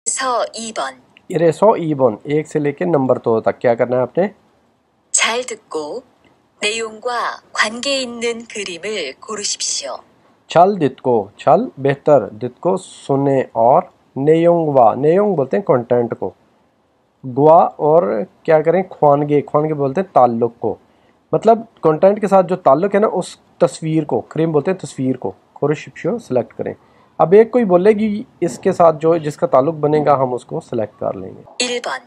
1에서 2번. 1에서 2번 1 से लेके नंबर 2 तक क्या करना है आपने? 잘 듣고 내용과 관계 있는 그림을 고르십시오. चल दित को चल बेहतर दित को सुने और नेयोंगवा नेयोंग बोलते हैं कंटेंट को गुआ और क्या करें ख्वानगे ख्वानगे बोलते हैं ताल्लुक को मतलब कंटेंट के साथ जो ताल्लुक है ना उस तस्वीर को क्रीम बोलते हैं तस्वीर को खोरशिप्शो सेलेक्ट करें। अब एक कोई बोलेगी इसके साथ जो जिसका ताल्लुक बनेगा हम उसको सेलेक्ट कर लेंगे। 1번.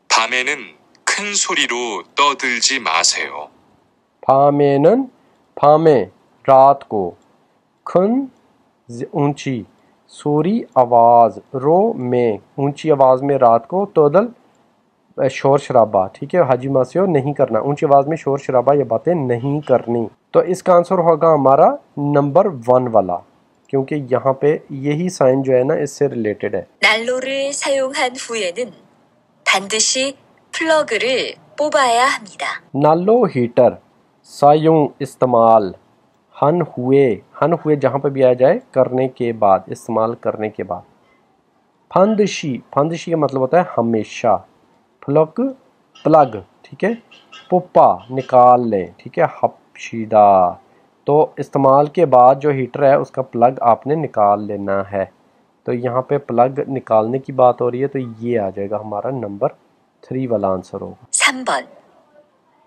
밤에는 큰 소리로 떠들지 마세요. फामेनन फामे रात को खन ऊंची सूरी आवाज़ रो में ऊंची आवाज़ में रात को तोदल शोर शराबा ठीक है हाजी मासियो नहीं करना ऊंची आवाज़ में शोर शराबा ये बातें नहीं करनी। तो इसका आंसर होगा हमारा नंबर 1 वाला क्योंकि यहाँ पे यही साइन जो है ना इससे रिलेटेड है। 난로를 사용한 후에는 반드시 플러그를 뽑아야 합니다. नालो हीटर सायुं इस्तेमाल हन हुए जहाँ पे भी आ जाए करने के बाद इस्तेमाल करने के बाद। फंदशी का मतलब होता है हमेशा प्लग प्लग ठीक है पुप्पा निकाल लें ठीक है हपशीदा तो इस्तेमाल के बाद जो हीटर है उसका प्लग आपने निकाल लेना है। तो यहाँ पे प्लग निकालने की बात हो रही है तो ये आ जाएगा हमारा नंबर 3 वाला आंसर होगा। 3번.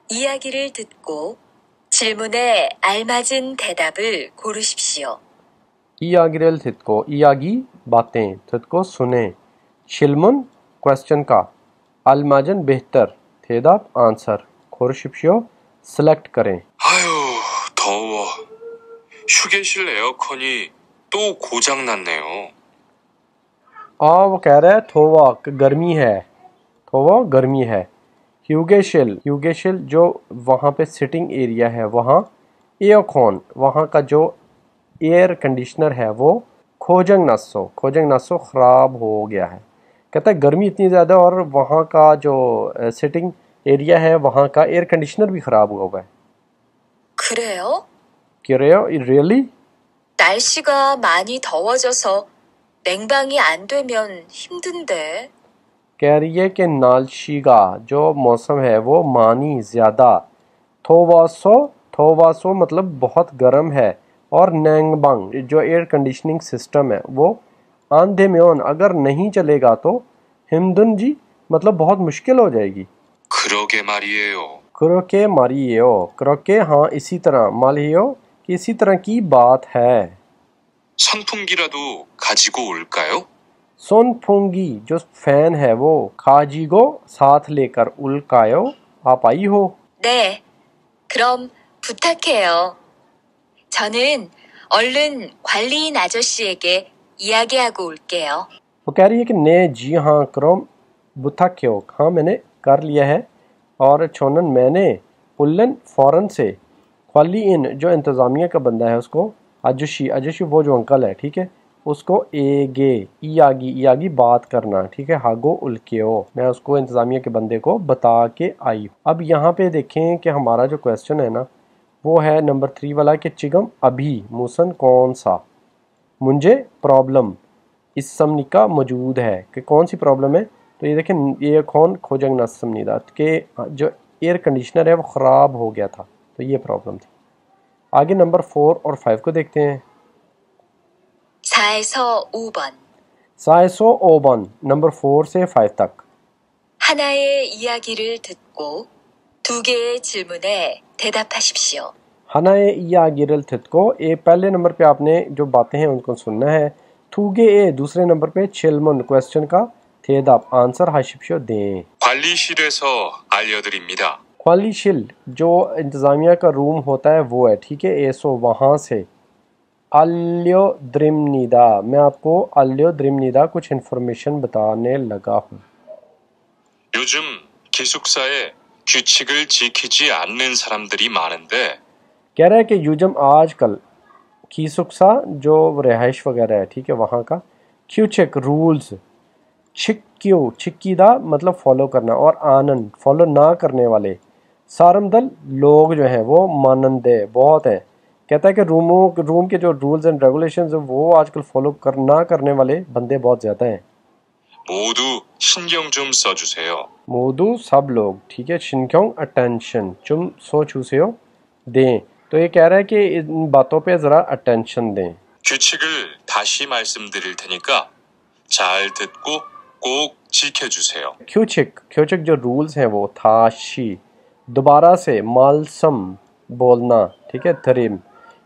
이야기를 듣고 질문에 알맞은 대답을 고르십시오. इयागिरल थित को इयागी बातें थित को सुने शिलमुन क्वेश्चन का अलमाजन बेहतर थेदाब आंसर खोरशिप्शियो सेलेक्ट करें। 아유, 더워. 휴게실 에어컨이 또 고장 났네요. वो कह रहा है थोवा गर्मी है थोवा गर्मी है। ह्यूगेशिल जो वहाँ पे सिटिंग एरिया है वहाँ एयरकॉन वहाँ का जो एयर कंडीशनर है वो खोजंग नसो ख़राब हो गया है। कहता है गर्मी इतनी ज़्यादा और वहाँ का जो सिटिंग एरिया है वहाँ का एयर कंडीशनर भी ख़राब हुआ है। 그래요? रियली 날씨가 많이 더워져서 냉방이 안 되면 힘든데. कह रही है कि नालशीगा जो मौसम है वो मानी ज़्यादा थोवासो मतलब बहुत गर्म है और नैंगबांग जो एयर कंडीशनिंग सिस्टम है वो आंधे में अगर नहीं चलेगा तो हिमदुन जी मतलब बहुत मुश्किल हो जाएगी। 그러게 말이에요. क्रोके हाँ इसी तरह मालियो कि इसी तरह की बात है। 선풍기라도 가지고 올까요? सोनफुंगी जो फैन है वो खाजीगो साथ लेकर उल्कायो आप आई हो। 네, 그럼 부탁해요. 저는 얼른 관리인 아저씨에게 이야기하고 올게요. वो कह रही है कि ने जी हाँ क्रम बुथा क्यों हाँ मैंने कर लिया है और छोनन मैंने उल्लन फ़ौरन से ख्वाली इन जो इंतज़ामिया का बंदा है उसको अजुशी वो जो अंकल है ठीक है उसको एगे इयागी बात करना ठीक है हागो उल्केओ मैं उसको इंतज़ामिया के बंदे को बता के आई। अब यहाँ पे देखें कि हमारा जो क्वेश्चन है ना वो है नंबर 3 वाला कि चिगम अभी मूसन कौन सा मुझे प्रॉब्लम इस समनिका मौजूद है कि कौन सी प्रॉब्लम है। तो ये देखें ये कौन खोजंग नसमनीदा के जो एयर कंडीशनर है वो ख़राब हो गया था तो ये प्रॉब्लम थी। आगे नंबर 4 और 5 को देखते हैं। 4에서 5번. 4에서 5번 नंबर 4 से 5 तक। 하나의 이야기를 듣고 2개의 질문에 대답하십시오. हनाए इयागिरल थित को ए पहले नंबर पे आपने जो बातें हैं उनको सुनना है। थूगे ए दूसरे नंबर पे छिलमुन क्वेश्चन का थेदाप आंसर हाशिप्शो दें। 관리실에서 알려드립니다. ख्वालिशिल जो इंतज़ामिया का रूम होता है वो है ठीक है एसो वहाँ से अल्यो द्रिमनीदा मैं आपको अल्यो द्रिमनीदा कुछ इन्फॉर्मेशन बताने लगा हूँ। 요즘 기숙사에 규칙을 지키지 않는 사람들이 많은데 कह रहा है कि यूजम आजकल खीसुक्सा जो रिहाइश वगैरह है ठीक है वहाँ का क्यूचेक रूल्स छिक्कीदा मतलब फॉलो करना और आनंद फॉलो ना करने वाले सारमदल लोग जो हैं वो मानंदे बहुत हैं। कहता है कि रूम के जो रूल्स एंड रेगुलेशंस हैं वो आजकल फॉलो ना करने वाले बंदे बहुत ज़्यादा हैं। 모두 신경 좀 써주세요. मोदू सब लोग, ठीक है. शिनक्योंग अटेंशन, चुम सो चूसेयो दें. तो ये कह रहा है कि इन बातों पे ज़रा अटेंशन दें. 규칙을 다시 말씀드릴 테니까 잘 듣고 꼭 지켜주세요. क्यूचिक जो रूल्स हैं वो थाशी, दोबारा से, मालसम बोलना, ठीक है. थरिम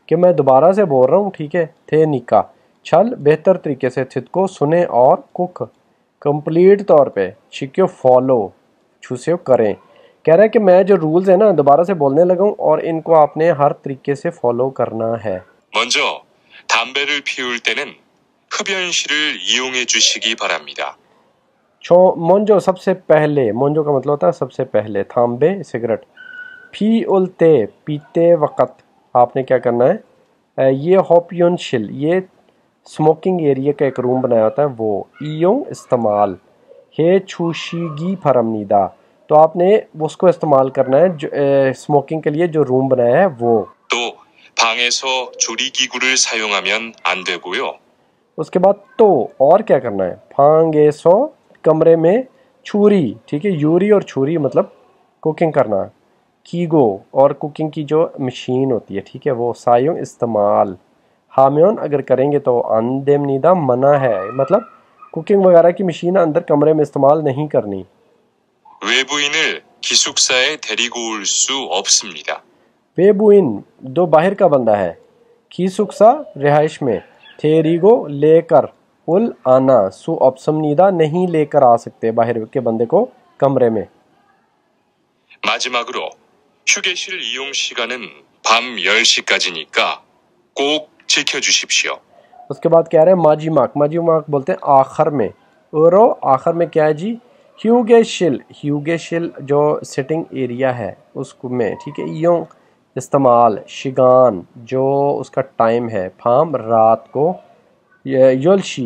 कि मैं दोबारा से बोल रहा हूँ, ठीक है. थे निका छल बेहतर तरीके से, थित को सुने, और कुक कंप्लीट तौर पे, शिक्यो फॉलो छूसे करें. कह रहा है कि मैं जो रूल्स है ना दोबारा से बोलने लगा हूँ और इनको आपने हर तरीके से फॉलो करना है. 먼저 담배를 피울 때는 흡연실을 이용해 주시기 바랍니다. मोंजो सबसे पहले, मोंजो का मतलब होता है सबसे पहले, थाम्बे सिगरेट, फी उलते पीते वक़्त आपने क्या करना है, ये होपियनशिल, ये स्मोकिंग एरिया का एक रूम बनाया होता है वो, ईयों इस्तेमाल, हे छूशीगी फरमनीदा, तो आपने उसको इस्तेमाल करना है स्मोकिंग के लिए जो रूम बनाया है वो. 또 방에서 조리기구를 사용하면 안 되고요. उसके बाद तो और क्या करना है, फांगे सो कमरे में, छुरी, ठीक है. यूरी और छुरी मतलब कुकिंग करना, कीगो और कुकिंग की जो मशीन होती है, ठीक है, वो, सायों इस्तेमाल, हामियोन अगर करेंगे तो, अंदेमनीदा मना है, मतलब कुकिंग वगैरह की मशीन अंदर कमरे में इस्तेमाल नहीं करनी. 외부인을 기숙사에 데리고 올 수 없습니다. वेबुइन दो बाहर का बंदा है, खीसुक्सा रिहाइश में, थेरिगो लेकर, उल आना, सु ऑप्शमनीदा नहीं लेकर आ सकते बाहर के बंदे को कमरे में. 마지막으로 휴게실 이용 시간은 밤 10시까지니까 꼭 지켜주십시오. उसके बाद कह रहे हैं माजीमाक बोलते हैं आखिर में, और आखिर में क्या है जी, ह्यूगेशिल जो सिटिंग एरिया है उसको में, ठीक है. यूं इस्तेमाल, शिगान जो उसका टाइम है, फाम रात को, योलशी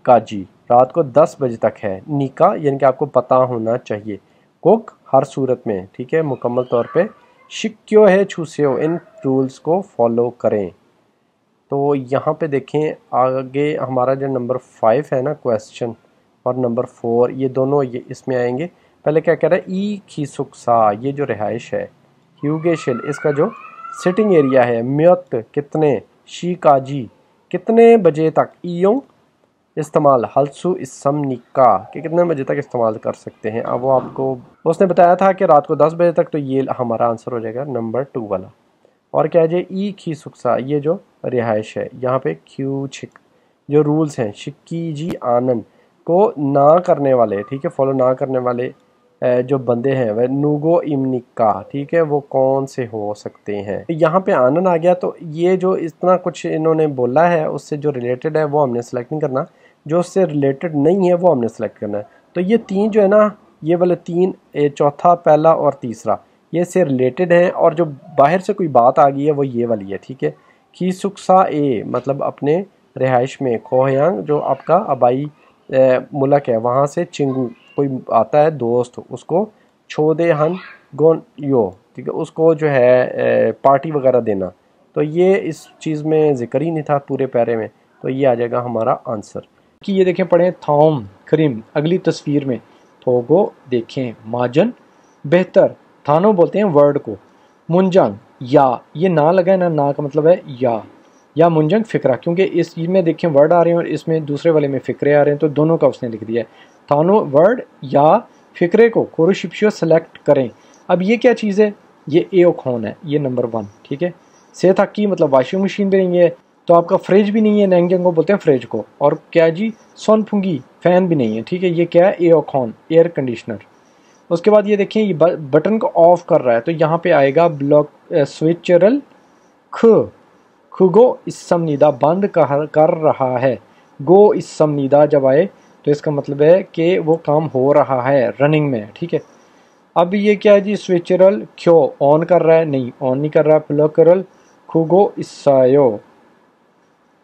काजी रात को 10 बजे तक है, निका यानी कि आपको पता होना चाहिए, कुक हर सूरत में, ठीक है, मुकम्मल तौर पे, शिक्यो है छूसेओ, इन रूल्स को फॉलो करें. तो यहाँ पे देखें आगे हमारा जो नंबर 5 है ना क्वेश्चन, और नंबर 4, ये दोनों ये इसमें आएंगे. पहले क्या कह रहा है, ई खीसुक्सा, ये जो रिहाइश है, ह्यूगेशिल इसका जो सिटिंग एरिया है, म्यत कितने, शीकाजी कितने बजे तक, ईयों इस्तेमाल, हल्सु इसम निका कि कितने बजे तक इस्तेमाल कर सकते हैं. अब वो आपको उसने बताया था कि रात को 10 बजे तक, तो ये हमारा आंसर हो जाएगा नंबर 2 वाला. और क्या है जी, ई खीसुक्सा, ये जो रिहाइश है, यहाँ पे क्यू छिक जो रूल्स हैं, शिक्की जी आनन को ना करने वाले, ठीक है, फॉलो ना करने वाले जो बंदे हैं वह नूगो इमनिका, ठीक है, वो कौन से हो सकते हैं. यहाँ पे आनन आ गया, तो ये जो इतना कुछ इन्होंने बोला है उससे जो रिलेटेड है वो हमने सेलेक्ट नहीं करना, जो उससे रिलेटेड नहीं है वो हमने सेलेक्ट करना है. तो ये 3 जो है ना, ये वाले 3, चौथा, पहला और तीसरा, ये से रिलेटेड हैं, और जो बाहर से कोई बात आ गई है वो ये वाली है, ठीक है. खीसुक्सा ए मतलब अपने रिहाइश में, खोहयांग जो आपका आबाई मुल्क है वहाँ से, चिंगू कोई आता है दोस्त, उसको छोदे हन गोन यो, ठीक है, उसको जो है पार्टी वगैरह देना. तो ये इस चीज़ में ज़िक्र ही नहीं था पूरे पैरे में, तो ये आ जाएगा हमारा आंसर. कि ये देखें, पढ़ें थाम करीम, अगली तस्वीर में थोगो देखें, माजन बेहतर, थानो बोलते हैं वर्ड को, मुंजंग या, ये ना लगा है ना, ना का मतलब है या मुंजंग फिक्रा, क्योंकि इस चीज़ में देखें वर्ड आ रहे हैं और इसमें दूसरे वाले में फ़िक्रे आ रहे हैं, तो दोनों का उसने लिख दिया है. थानो वर्ड या फ़िक्रे को कोरोशिप्शियो सेलेक्ट करें. अब ये क्या चीज़ है, ये एओखोन है, ये नंबर 1, ठीक है. से थकी मतलब वॉशिंग मशीन भी नहीं है, तो आपका फ्रिज भी नहीं है, नैंगजंग को बोलते हैं फ्रिज को, और क्या जी, सोनफुंगी फैन भी नहीं है, ठीक है. ये क्या है, एओखोन एयर कंडीशनर. उसके बाद ये देखें, ये बटन को ऑफ कर रहा है, तो यहाँ पे आएगा ब्लॉक स्विचरल खुगो इसमनीदा, बंद कर रहा है. गो इसमनीदा जब आए तो इसका मतलब है कि वो काम हो रहा है, रनिंग में, ठीक है. अब ये क्या है जी, स्विचरल क्यों ऑन कर रहा है, नहीं ऑन नहीं कर रहा. प्लकरल खुगो इसायो,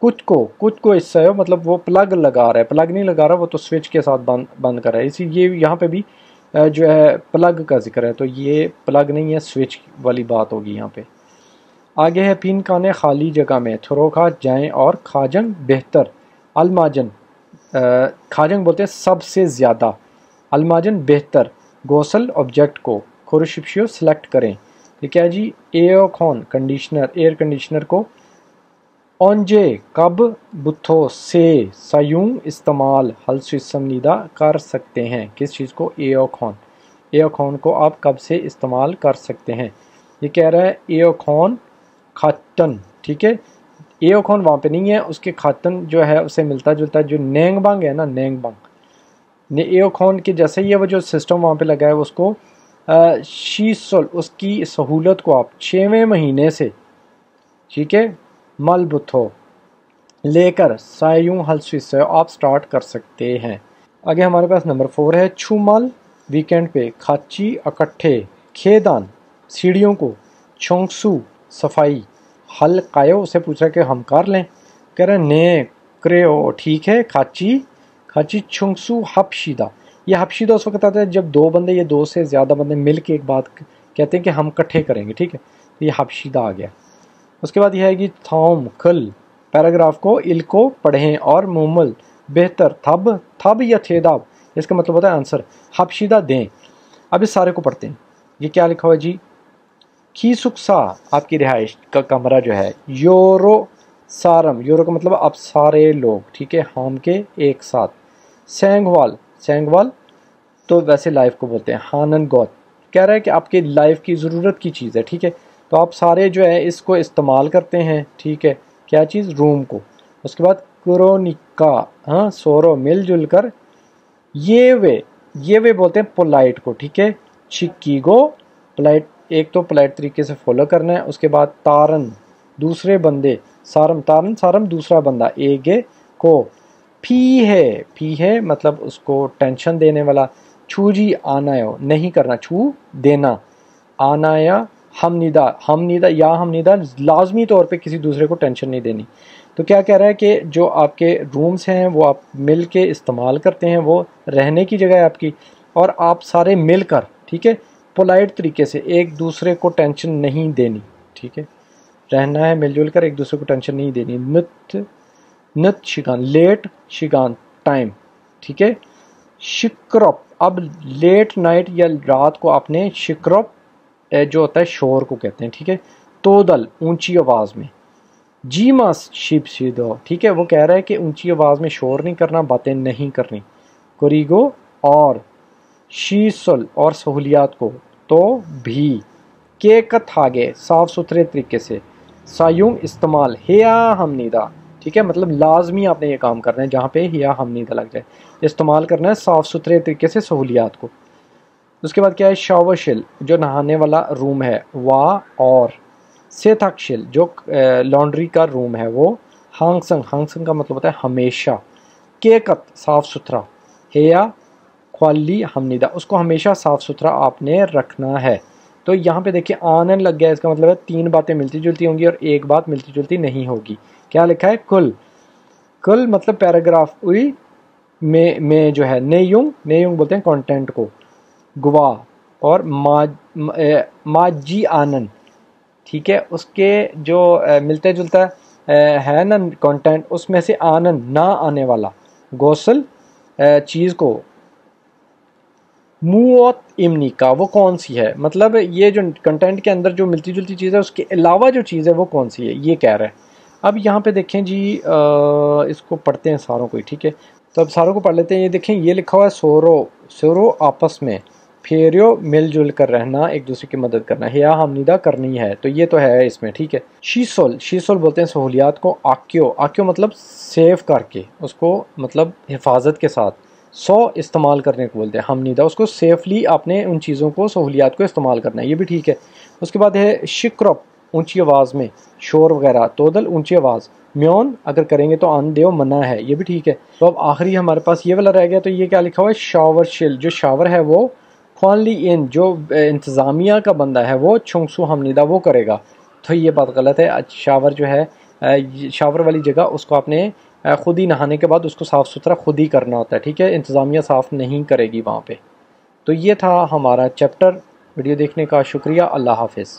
कुछ को इसायो मतलब वो प्लग लगा रहा है, प्लग नहीं लगा रहा, वो तो स्विच के साथ बंद कर रहा है. इसी ये यहाँ पे भी जो है प्लग का जिक्र है, तो ये प्लग नहीं है, स्विच वाली बात होगी यहाँ पे. आगे है पिन खाने खाली जगह में, थ्रो खा जाएँ और खाजंग बेहतर, अलमाजन खाजंग बोलते हैं सबसे ज़्यादा, अलमाजन बेहतर, गोसल ऑब्जेक्ट को, खुरशिप्शियो सेलेक्ट करें। ये क्या है जी, एयरकॉन कंडीशनर, एयर कंडीशनर को, ओंजे कब, बुथो से, सायूं इस्तेमाल, हल्समनीदा कर सकते हैं, किस चीज़ को, एयरकॉन, एयरकॉन को आप कब से इस्तेमाल कर सकते हैं। ये कह रहा है एयरकॉन खातन, ठीक है, एयरकॉन वहाँ पे नहीं है, उसके खातन जो है उसे मिलता जुलता जो नेंगबांग है ना, नेंगबांग एयरकॉन के जैसे ही है वो जो सिस्टम वहाँ पे लगा है उसको शीसल, उसकी सहूलत को आप 6वें महीने से, ठीक है, मलबुथो लेकर सायूं हल्सविस से आप स्टार्ट कर सकते हैं। आगे हमारे पास नंबर 4 है छुमल, वीकेंड पे, खाची इकट्ठे, खेदान सीढ़ियों को, छोंगसू सफाई, हल कायो उसे पूछ रहा है कि हम कर लें, कह रहे ने क्रेओ ठीक है, खाची खाची छुंगसू हपशीदा, ये हपशीदा उस वक्त आता है जब दो बंदे या दो से ज़्यादा बंदे मिल के एक बात कहते हैं कि हम इकट्ठे करेंगे, ठीक है, तो ये हपशीदा आ गया। उसके बाद यह है कि थॉम कल, पैराग्राफ को इल्को पढ़ें और मुमल बेहतर थब थब या थेदाब, इसका मतलब होता है आंसर, हपशीदा दें। अब इस सारे को पढ़ते हैं, ये क्या लिखा हुआ है जी, खी सुक्सा आपकी रिहाइश का कमरा जो है, योरो सारम, योरो का मतलब आप सारे लोग, ठीक है, हम के एक साथ, सेंगवाल, सेंगवाल तो वैसे लाइफ को बोलते हैं, हानन गौत कह रहा है कि आपकी लाइफ की ज़रूरत की चीज़ है, ठीक है, तो आप सारे जो है इसको इस्तेमाल करते हैं, ठीक है, क्या चीज़, रूम को। उसके बाद क्रोनिका, हाँ सोरो मिलजुल कर, ये वे बोलते हैं पोलाइट को, ठीक है, चिक्कीगो पोलाइट, एक तो पोलाइट तरीके से फॉलो करना है। उसके बाद तारन दूसरे बंदे, सारम तारन सारम दूसरा बंदा, एगे को, फी है मतलब उसको टेंशन देने वाला, छूजी आनायो नहीं करना, छू देना, आनाया हमनिदा या हमनिदा लाजमी तौर पे किसी दूसरे को टेंशन नहीं देनी। तो क्या कह रहा है कि जो आपके रूम्स हैं वो आप मिल के इस्तेमाल करते हैं, वो रहने की जगह है आपकी, और आप सारे मिलकर, ठीक है, पोलाइट तरीके से एक दूसरे को टेंशन नहीं देनी, ठीक है, रहना है मिलजुल कर, एक दूसरे को टेंशन नहीं देनी। नत शिगान लेट, शिगान टाइम, ठीक है, शिक्रप, अब लेट नाइट या रात को आपने शिक्रप जो होता है शोर को कहते हैं, ठीक है, तोदल ऊंची आवाज़ में, जी मास शिप सीधो, ठीक है, वो कह रहा है कि ऊंची आवाज़ में शोर नहीं करना, बातें नहीं करनी। कोरिगो और शीसल और सहूलियात को, तो भी, के कथागे साफ़ सुथरे तरीके से, सायुंग इस्तेमाल, हिया हमनीदा, ठीक है, मतलब लाजमी आपने ये काम करना है जहाँ पे हिया हमनीदा लग जाए, इस्तेमाल करना है साफ़ सुथरे तरीके से सहूलियात को। उसके बाद क्या है, शावर शिल जो नहाने वाला रूम है, वाह और सेथकशिल जो लॉन्ड्री का रूम है वो, हांगसंग का मतलब होता है हमेशा, केकत साफ़ सुथरा, हेया ख्वाली हमनीदा उसको हमेशा साफ़ सुथरा आपने रखना है। तो यहाँ पे देखिए आनन लग गया, इसका मतलब है तीन बातें मिलती जुलती होंगी और एक बात मिलती जुलती नहीं होगी। क्या लिखा है, कुल मतलब पैराग्राफ हुई में जो है, नेयुंग बोलते हैं कंटेंट को, गवाह और माजी आनन, ठीक है, उसके जो मिलते जुलता है ना कंटेंट, उसमें से आनन ना आने वाला, गोसल चीज़ को, मुआत इमनी का वो कौन सी है, मतलब ये जो कंटेंट के अंदर जो मिलती जुलती चीज़ है उसके अलावा जो चीज़ है वो कौन सी है, ये कह रहा है। अब यहाँ पे देखें जी, इसको पढ़ते हैं सारों को, ठीक है, तो अब सारों को पढ़ लेते हैं। ये देखें, ये लिखा हुआ है सोरो आपस में, फेरियो मिलजुल कर रहना, एक दूसरे की मदद करना, हिया हमनीदा करनी है, तो ये तो है इसमें, ठीक है। शीसोल बोलते हैं सहूलियात को, आक्यो मतलब सेव करके, उसको मतलब हिफाजत के साथ, इस्तेमाल करने को बोलते हैं, हमनीदा उसको सेफली आपने उन चीज़ों को सहूलियात को इस्तेमाल करना है, ये भी ठीक है। उसके बाद है शिक्रप ऊंची आवाज़ में शोर वगैरह, तोदल ऊंची आवाज़, म्योन अगर करेंगे तो अन देव मना है, ये भी ठीक है। तो अब आखिरी हमारे पास ये वाला रह गया, तो ये क्या लिखा हुआ है, शावर शिल जो शावर है वो, ख्वानली इन जो इंतज़ामिया का बंदा है वो, छुंगसू हमनीदा वो करेगा, तो ये बात गलत है। शावर जो है शावर वाली जगह उसको आपने ख़ुद ही नहाने के बाद उसको साफ़ सुथरा खुद ही करना होता है, ठीक है, इंतज़ामिया साफ़ नहीं करेगी वहाँ पे। तो ये था हमारा चैप्टर। वीडियो देखने का शुक्रिया, अल्लाह हाफिज़।